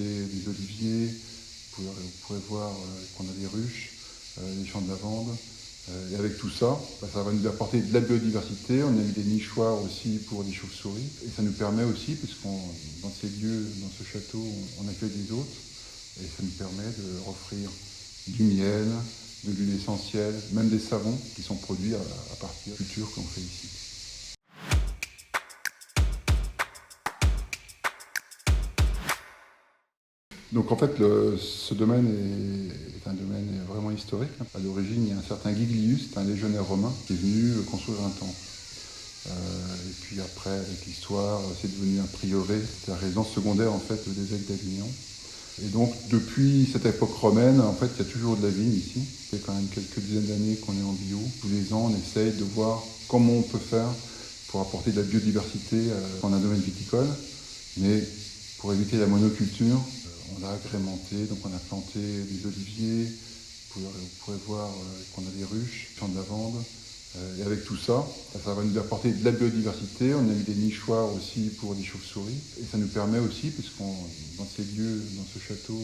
des oliviers, vous pourrez voir qu'on a des ruches, des champs de lavande. Et avec tout ça, ça va nous apporter de la biodiversité. On a mis des nichoirs aussi pour des chauves-souris. Et ça nous permet aussi, puisqu'on dans ces lieux, dans ce château, on accueille des hôtes. Et ça nous permet de offrir du miel, de l'huile essentielle, même des savons qui sont produits à partir de cultures qu'on fait ici. Donc en fait, ce domaine est un domaine vraiment historique. À l'origine, il y a un certain Giglius, un légionnaire romain, qui est venu construire un temple. Et puis après, avec l'histoire, c'est devenu un prieuré. C'est la résidence secondaire en fait des évêques d'Avignon. Et donc depuis cette époque romaine, en fait, il y a toujours de la vigne ici. Il y a quand même quelques dizaines d'années qu'on est en bio. Tous les ans, on essaye de voir comment on peut faire pour apporter de la biodiversité dans un domaine viticole. Mais pour éviter la monoculture, on l'a agrémenté, donc on a planté des oliviers, vous pourrez voir qu'on a des ruches, champs de lavande. Et avec tout ça, ça va nous apporter de la biodiversité. On a mis des nichoirs aussi pour des chauves-souris. Et ça nous permet aussi, puisqu'on dans ces lieux, dans ce château,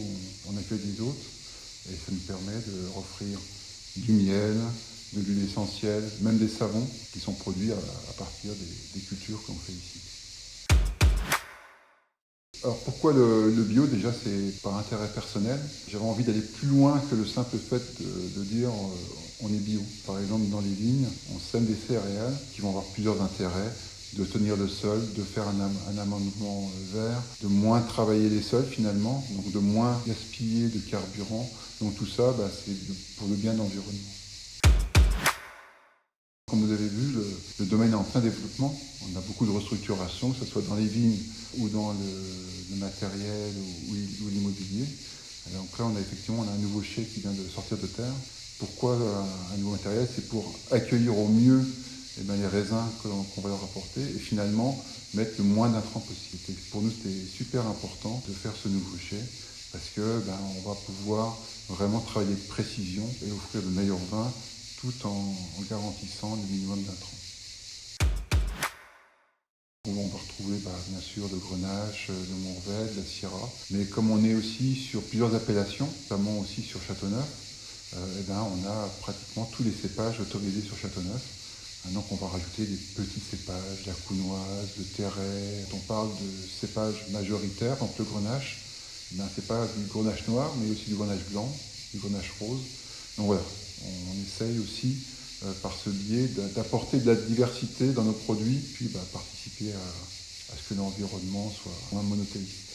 on accueille des hôtes. Et ça nous permet de offrir du miel, de l'huile essentielle, même des savons qui sont produits à partir des cultures qu'on fait ici. Alors pourquoi le bio? Déjà, c'est par intérêt personnel. J'avais envie d'aller plus loin que le simple fait de dire on est bio. Par exemple, dans les vignes, on sème des céréales qui vont avoir plusieurs intérêts, de tenir le sol, de faire un amendement vert, de moins travailler les sols finalement, donc de moins gaspiller de carburant. Donc tout ça, c'est pour le bien de l'environnement. Comme vous avez vu, le domaine est en plein développement. On a beaucoup de restructuration, que ce soit dans les vignes ou dans le matériel ou l'immobilier. Donc là, on a un nouveau chai qui vient de sortir de terre. Pourquoi un nouveau matériel? C'est pour accueillir au mieux les raisins qu'on va leur apporter et finalement mettre le moins d'intrants possible. Et pour nous, c'était super important de faire ce nouveau chai parce que on va pouvoir vraiment travailler avec précision et offrir le meilleur vin tout en garantissant le minimum d'intrants. On va retrouver bien sûr le Grenache, le Mourvèdre, la Syrah, mais comme on est aussi sur plusieurs appellations, notamment aussi sur Châteauneuf, on a pratiquement tous les cépages autorisés sur Châteauneuf. Donc on va rajouter des petits cépages, la counoise, le terret. Quand on parle de cépages majoritaires, donc le Grenache, c'est pas du Grenache noir, mais aussi du Grenache blanc, du Grenache rose. Donc voilà, on essaye aussi par ce biais d'apporter de la diversité dans nos produits, puis participer à ce que l'environnement soit moins monothéiste.